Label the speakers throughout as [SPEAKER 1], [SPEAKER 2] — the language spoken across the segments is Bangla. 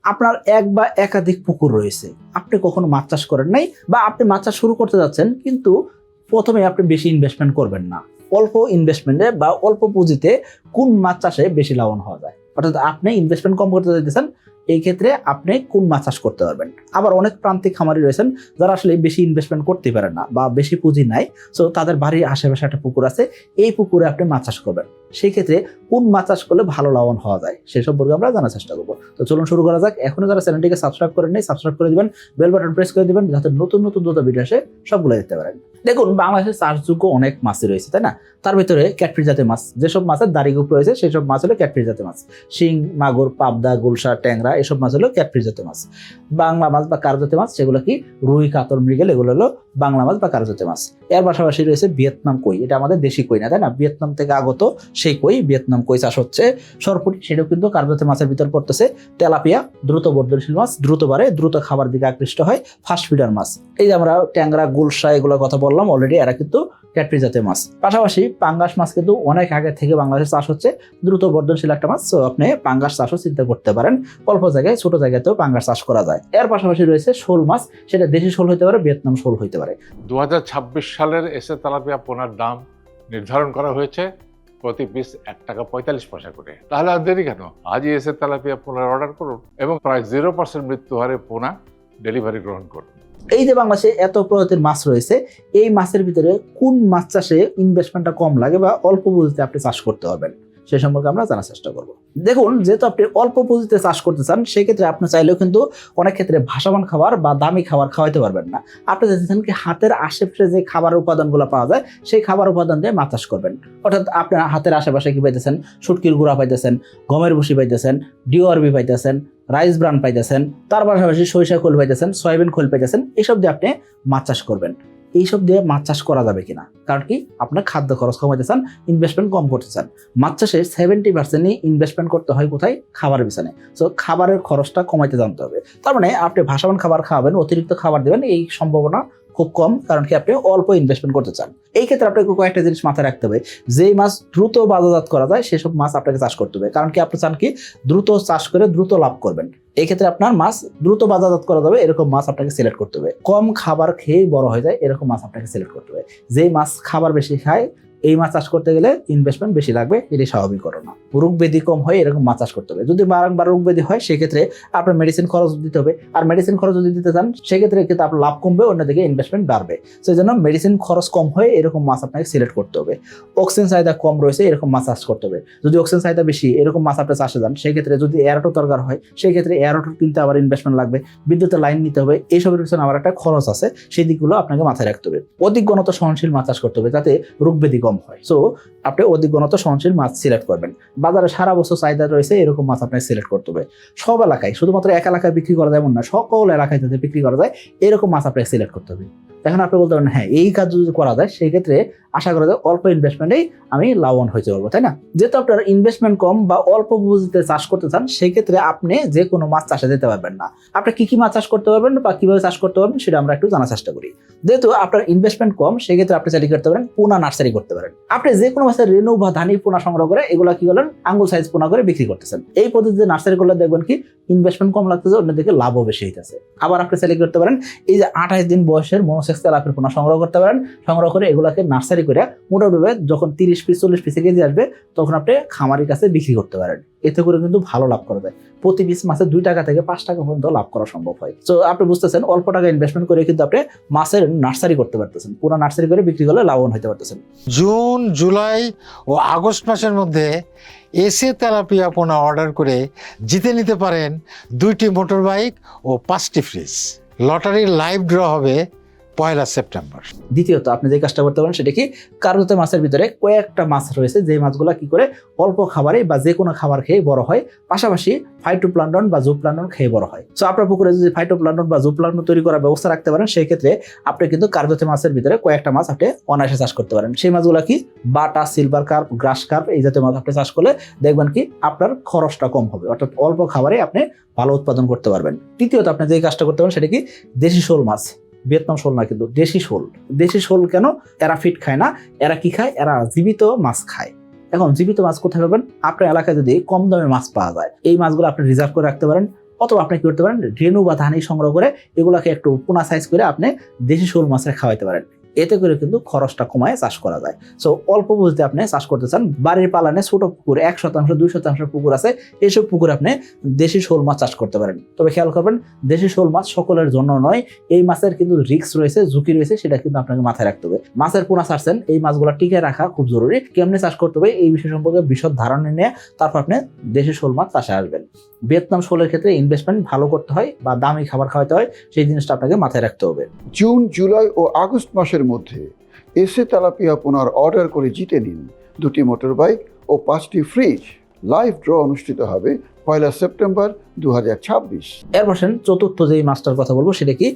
[SPEAKER 1] আপনার এক বা একাধিক পুকুর রয়েছে, আপনি কখনো মাছ চাষ করেন নাই, বা আপনি মাছ চাষ শুরু করতে যাচ্ছেন কিন্তু প্রথমে আপনি বেশি ইনভেস্টমেন্ট করবেন না। অল্প ইনভেস্টমেন্টে বা অল্প পুঁজিতে কোন মাছ চাষে বেশি লাভবান হওয়া যায়, অর্থাৎ আপনি ইনভেস্টমেন্ট কম করতে চাইতেছেন, এই ক্ষেত্রে আপনি কোন মাছ চাষ করতে পারবেন। আবার অনেক প্রান্তিক খামারি রয়েছেন যারা আসলে বেশি ইনভেস্টমেন্ট করতে পারেন না বা বেশি পুঁজি নাই, সো তাদের বাড়ির আশেপাশে একটা পুকুর আছে, এই পুকুরে আপনি মাছ চাষ করবেন। সেই ক্ষেত্রে কোন মাছ চাষ করলে ভালো লাভবান হওয়া যায় সে সম্পর্কে আমরা জানার চেষ্টা করবো। তো চলুন শুরু করা যাক। এখনো যারা চ্যানেলটিকে সাবস্ক্রাইব করেন নাই, সাবস্ক্রাইব করে দিবেন, বেল বাটন প্রেস করে দিবেন, যাতে নতুন নতুন যত ভিডিও আসে সবগুলো দেখতে পারেন। দেখুন, বাংলাদেশে চাষযোগ্য অনেক মাছই রয়েছে, তাই না? তার ভিতরে ক্যাটফিশ জাতীয় মাছ, যেসব মাছের দাড়িগুপ রয়েছে সেই সব মাছ হলো ক্যাটফিশ জাতীয় মাছ। শিং, মাগুর, পাবদা, গুলশা, ট্যাংরা এসব মাছ হলো ক্যাটফিশ জাতীয় মাছ। বাংলা মাছ বা কার্প জাতীয় মাছ সেগুলো কি রুই, কাতল, মৃগেল, এগুলো হলো বাংলা মাছ বা কার্প জাতীয় মাছ। এর পাশাপাশি রয়েছে ভিয়েতনাম কই, এটা আমাদের দেশি কই না, তাই না? ভিয়েতনাম থেকে আগত সেই কই, ভিয়েতনাম কই চাষ হচ্ছে। সরপুঁটি, সেটাও কিন্তু কার্প জাতীয় মাছের ভিতর পড়তেছে। তেলাপিয়া দ্রুত বর্ধনশীল মাছ, দ্রুত বাড়ে, দ্রুত খাবার দিকে আকৃষ্ট হয়, ফাস্ট ফিডার মাছ। এই যে আমরা ট্যাংরা, গুলশা এগুলোর কথা বললাম অলরেডি, এরা কিন্তু ক্যাটফিশ জাতীয় মাছ। পাশাপাশি পাঙ্গাস মাছ কিন্তু অনেক আগে থেকে বাংলাদেশে চাষ হচ্ছে, দ্রুত বর্ধনশীল একটা মাছ। তো আপনি পাঙ্গাস চাষও চিন্তা করতে পারেন, অল্প জায়গায় ছোট জায়গাতেও পাঙ্গাস চাষ করা যায়। এর পাশাপাশি রয়েছে শোল মাছ, সেটা দেশি শোল হতে পারে, ভিয়েতনাম শোল হতে পারে।
[SPEAKER 2] 2026 সালের এসে তেলাপিয়া পোনার দাম নির্ধারণ করা হয়েছে প্রতি পিস ৳1.45 করে। তাহলে আর দেরি কেন? আজই এসে তেলাপিয়া পোনার অর্ডার করুন এবং প্রায় 0% মৃত্যু হারে পোনা ডেলিভারি গ্রহণ করুন।
[SPEAKER 1] এই যে বাংলাদেশে এত প্রজাতির মাছ রয়েছে, এই মাছের ভিতরে কোন মাছ চাষে ইনভেস্টমেন্টটা কম লাগে বা অল্প পুঁজিতে আপনি চাষ করতে পারবেন সে সম্পর্কে আমরা জানার চেষ্টা করব। দেখুন, যেহেতু আপনি অল্প পুঁজিতে চাষ করতে চান, সেই ক্ষেত্রে আপনি চাইলেও কিন্তু অনেক ক্ষেত্রে ভাসমান খাবার বা দামি খাবার খাওয়াইতে পারবেন না। আপনি চাইছেন কি হাতের আশেপাশে যে খাবার উপাদানগুলো পাওয়া যায় সেই খাবার উপাদান দিয়ে মাছ চাষ করবেন। অর্থাৎ আপনার হাতের আশেপাশে কি পাইতেছেন? শুটকির গুঁড়া পাইতেছেন, গমের ভুসি পাইতেছেন, ডিওআরবি পাইতেছেন, রাইস ব্রান পাইতেছেন, তার পাশাপাশি সরিষা খোল পাইতেছেন, সয়াবিন খোল পাইতেছেন। এইসব দিয়ে আপনি মাছ চাষ করবেন। এইসব দিয়ে মাছ চাষ করা যাবে কিনা? কারণ কি, আপনার খাদ্য খরচ কমাইতে চান, ইনভেস্টমেন্ট কম করতে চান। মাছ চাষে 70% ইনভেস্টমেন্ট করতে হয় কোথায়? খাবারের পিছনে। সো খাবারের খরচটা কমাইতে জানতে হবে। তার মানে আপনি ভাসমান খাবার খাওয়াবেন, অতিরিক্ত খাবার দেবেন, এই সম্ভাবনা খুব কম, কারণ কি আপনি অল্প ইনভেস্টমেন্ট করতে চান। এই ক্ষেত্রে আপনাকে কয়েকটা জিনিস মাথায় রাখতে হবে। যেই মাছ দ্রুত বাজারজাত করা যায় সেসব মাছ আপনাকে চাষ করতে হবে, কারণ কি আপনি চান কি দ্রুত চাষ করে দ্রুত লাভ করবেন। এই ক্ষেত্রে আপনার মাছ দ্রুত বাজারজাত করা যাবে এরকম মাছ আপনাকে সিলেক্ট করতে হবে। কম খাবার খেয়েই বড় হয়ে যায় এরকম মাছ আপনাকে সিলেক্ট করতে হবে। যেই মাছ খাবার বেশি খায় এই মাছ চাষ করতে গেলে ইনভেস্টমেন্ট বেশি লাগবে, এটি স্বাভাবিক ঘটনা। রোগ ব্যাধি কম হয় এরকম মাছ চাষ করতে হবে। যদি বারংবার রোগ ব্যাধি হয় সেক্ষেত্রে আপনার মেডিসিন খরচ দিতে হবে, আর মেডিসিন খরচ যদি দিতে চান সেক্ষেত্রে কিন্তু আপনার লাভ কমবে, অন্যদিকে ইনভেস্টমেন্ট বাড়বে। সেই জন্য মেডিসিন খরচ কম হয় এরকম মাছ আপনাকে সিলেক্ট করতে হবে। অক্সিজেন চাহিদা কম রয়েছে এরকম মাছ চাষ করতে হবে। যদি অক্সিজেন চাহিদা বেশি এরকম মাছ আপনি চাষে যান, সেক্ষেত্রে যদি এয়ারটো দরকার হয় সেই ক্ষেত্রে এয়ারটো কিনতে আবার ইনভেস্টমেন্ট লাগবে, বিদ্যুতের লাইন নিতে হবে, এইসবের পিছনে আবার একটা খরচ আছে, সেই দিকগুলো আপনাকে মাথায় রাখতে হবে। অধিক ঘনত্ব সহনশীল মাছ চাষ করতে হবে যাতে রোগ ব্যাধি কম হয়। সো আপনি অধিক ঘনত্ব সহনশীল মাছ সিলেক্ট করবেন। বাজারে সারা বছর চাহিদা রয়েছে এরকম মাছ আপনাকে সিলেক্ট করতে হবে। সব এলাকায়, শুধুমাত্র এক এলাকায় বিক্রি করা যায় এমন না, সকল এলাকায় যাতে বিক্রি করা যায় এরকম মাছ আপনাকে সিলেক্ট করতে হবে। এখন আপনি বলতে পারেন হ্যাঁ, এই কাজ যদি করা যায় সেই ক্ষেত্রে আশা করা যায় অল্প ইনভেস্টমেন্টেই আমি লাভবান হইতে পারবো, তাই না? যেহেতু আপনার ইনভেস্টমেন্ট কম বা অল্প পুঁজিতে চাষ করতে চান, সেই ক্ষেত্রে আপনি যে কোনো মাছ চাষে যেতে পারবেন না। আপনি কি কি মাছ চাষ করতে পারবেন বা কিভাবে চাষ করতে পারবেন সেটা আমরা একটু জানার চেষ্টা করি। যেহেতু আপনার ইনভেস্টমেন্ট কম, সেই ক্ষেত্রে আপনি চাইলে করতে পারেন পোনা নার্সারি করতে পারেন। আপনি যে কোনো মাছের রেণু বা ধানি পোনা সংগ্রহ করে এগুলো কি বলেন আঙ্গুল সাইজ পোনা করে বিক্রি করতেছেন। এই পদ্ধতিতে নার্সারি করলে দেখবেন কি ইনভেস্টমেন্ট কম লাগতেছে, অন্যদিকে লাভও বেশি হইতেছে। আবার আপনি চাইলে করতে পারেন এই যে 28 দিন বয়সের মনোসেক্স তেলাপিয়ার পোনা সংগ্রহ করতে পারেন। সংগ্রহ করে এগুলাকে নার্সারি করে মোটামুটি যখন 30 পিস 40 পিসে কেজি আসবে তখন আপনি খামারির কাছে বিক্রি করতে পারেন। এতে করে কিন্তু ভালো লাভ করা যায়। প্রতি পিস মাছে 2 টাকা থেকে 5 টাকা পর্যন্ত লাভ করা সম্ভব হয়। তো আপনি বুঝতেছেন অল্প টাকা ইনভেস্টমেন্ট করে কিন্তু আপনি মাছের নার্সারি করতে পারতেছেন, পুরো নার্সারি করে বিক্রি করলে লাভবান হতে পারতেছেন।
[SPEAKER 3] জুন, জুলাই ও আগস্ট মাসের মধ্যে এসে তেলাপিয়া পোনা অর্ডার করে জিতে নিতে পারেন 2টি মোটর বাইক ও 5টি ফ্রিজ। লটারির লাইভ ড্র হবে 1 সেপ্টেম্বর।
[SPEAKER 1] দ্বিতীয়ত আপনি যে কাজটা করতে পারেন সেটা কি, কার্গোতে মাছের ভিতরে কয়েকটা মাছ রয়েছে যে মাছগুলো কি করে অল্প খাবারে বা যে কোনো খাবার খেয়ে বড় হয়, পাশাপাশি ফাইটোপ্লাঙ্কটন বা জুপ্লাঙ্কটন খেয়ে বড় হয়। সো আপনার পুকুরে যদি ফাইটোপ্লাঙ্কটন বা জুপ্লাঙ্কটন তৈরি করার ব্যবস্থা রাখতে পারেন সেই ক্ষেত্রে আপনি কিন্তু কার্গোতে মাছের ভিতরে কয়েকটা মাছ আপনি অনায়াসে চাষ করতে পারেন। সেই মাছগুলো কি বাটা, সিলভার কার্প, গ্রাস কার্প এই জাতীয় মাছ আপনি চাষ করলে দেখবেন কি আপনার খরচটা কম হবে, অর্থাৎ অল্প খাবারে আপনি ভালো উৎপাদন করতে পারবেন। তৃতীয়ত আপনি যে কাজটা করতে পারেন সেটা কি, দেশি শোল মাছ। ভিয়েতনাম শোল না, কিন্তু দেশি শোল। দেশি শোল কেন? এরা ফিট খায় না, এরা কি খায়? এরা জীবিত মাছ খায়। এখন জীবিত মাছ কোথায় পাবেন? আপনার এলাকায় যদি কম দামে মাছ পাওয়া যায় এই মাছগুলো আপনি রিজার্ভ করে রাখতে পারেন, অথবা আপনি কি করতে পারেন, রেণু বা ধানি সংগ্রহ করে এগুলাকে একটু পোনা সাইজ করে আপনি দেশি শোল মাছের খাওয়াইতে পারেন। এতে করে কিন্তু খরচটা কমায় চাষ করা যায়। সো অল্প পুঁজিতে আপনি চাষ করতে চান, বাড়ির পালানে ছোট পুকুর 1% 2% পুকুর আছে, এইসব পুকুরে আপনি দেশি শোল মাছ চাষ করতে পারেন। তবে খেয়াল করবেন, দেশি শোল মাছ সকলের জন্য নয়, এই মাছের কিন্তু রিস্ক রয়েছে, ঝুঁকি রয়েছে, সেটা কিন্তু আপনাকে মাথায় রাখতে হবে। মাছের পোনা ছাড়ছেন, এই মাছগুলো টিকে রাখা খুব জরুরি। কেমনে চাষ করতে হবে এই বিষয় সম্পর্কে বিশদ ধারণা নিয়ে তারপর আপনি দেশি শোল মাছ চাষে আসবেন। ভিয়েতনাম শোলের ক্ষেত্রে ইনভেস্টমেন্ট ভালো করতে হয় বা দামি খাবার খাওয়াতে হয়, সেই জিনিসটা আপনাকে মাথায় রাখতে হবে।
[SPEAKER 4] জুন, জুলাই ও আগস্ট মাসের মধ্যে এসএ তেলাপিয়া পোনার অর্ডার করে জিতে নিন 2টি মোটর বাইক ও 5টি ফ্রিজ। লাইভ ড্র অনুষ্ঠিত হবে 1 সেপ্টেম্বর 2026।
[SPEAKER 1] এরপর চতুর্থ যেই মাছটার কথা বলবো সেটা কি,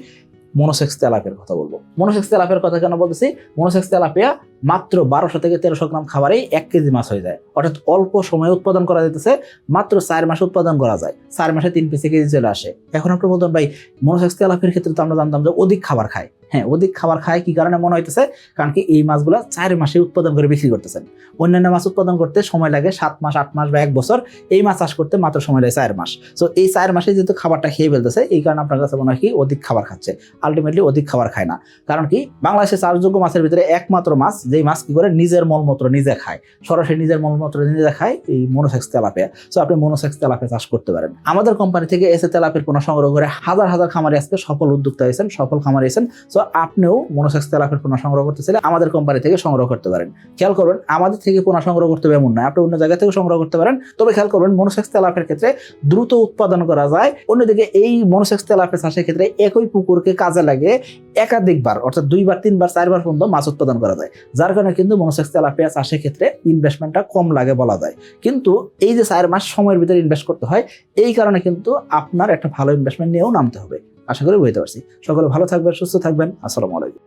[SPEAKER 1] মনোসেক্স তেলাপিয়ার কথা বলবো। মনোসেক্স তেলাপিয়ার কথা কেন বলতেছি, মনোসেক্স তেলাপিয়া মাত্র 1200 থেকে 1300 গ্রাম খাবারেই 1 কেজি মাছ হয়ে যায়, অর্থাৎ অল্প সময়ে উৎপাদন করা যেতেছে। মাত্র 4 মাসে উৎপাদন করা যায়, 4 মাসে 3 কেজি চলে আসে। এখন আপনি বলতেন ভাই মনোসেক্স তেলাপিয়ার ক্ষেত্রে তো আমরা জানতাম যে অধিক খাবার খায়। হ্যাঁ, অধিক খাবার খায় কি কারণে মনে হইতেছে, কারণ কি এই মাছগুলা 4 মাসে উৎপাদন করে বিক্রি করতেছেন। অন্যান্য মাছ উৎপাদন করতে সময় লাগে 7 মাস, 8 মাস বা 1 বছর, এই মাছ চাষ করতে মাত্র সময় লাগে 4 মাস। সো এই 4 মাসে যেহেতু খাবারটা খেয়ে ফেলতেছে, এই কারণে আপনার কাছে মনে হয় কি অধিক খাবার খাচ্ছে, আলটিমেটলি অধিক খাবার খায় না। কারণ কি বাংলাদেশে চাষযোগ্য মাছের ভিতরে একমাত্র মাছ যেই মাছ কি করে নিজের মলমূত্র নিজে খায়, সরাসরি নিজের মলমূত্র নিজে খায়, এই মনোসেক্স তেলাপিয়া। সো আপনি মনোসেক্স তেলাপিয়া চাষ করতে পারেন। আমাদের কোম্পানি থেকে এসে তেলাপিয়ার পোনা সংগ্রহ করে হাজার হাজার খামারি আজকে সফল উদ্যোক্তা হয়েছেন, সফল খামারি হয়েছেন। সো আপনিও মনোসেক্স তেলাপিয়ার পোনা সংগ্রহ করতে চাইলে আমাদের কোম্পানি থেকে সংগ্রহ করতে পারেন। খেয়াল করবেন, আমাদের থেকে পোনা সংগ্রহ করতে হবে এমন নয়, আপনি অন্য জায়গা থেকে সংগ্রহ করতে পারেন। তবে খেয়াল করবেন, মনোসেক্স তেলাপিয়ার ক্ষেত্রে দ্রুত উৎপাদন করা যায়। অন্যদিকে এই মনোসেক্স তেলাপিয়া চাষের ক্ষেত্রে একই পুকুরকে কাজে লাগে একাধিকবার, অর্থাৎ 2 বার 3 বার 4 বার পর্যন্ত মাছ উৎপাদন করা যায়, যার কারণে কিন্তু মনোসেক্স তেলাপিয়া চাষের ক্ষেত্রে ইনভেস্টমেন্টটা কম লাগে বলা যায়। কিন্তু এই যে 4 মাস সময়ের ভিতরে ইনভেস্ট করতে হয়, এই কারণে কিন্তু আপনার একটা ভালো ইনভেস্টমেন্ট নিয়েও নামতে হবে। আশা করি বুঝতে পারছি। সকলে ভালো থাকবেন, সুস্থ থাকবেন। আসসালামু আলাইকুম।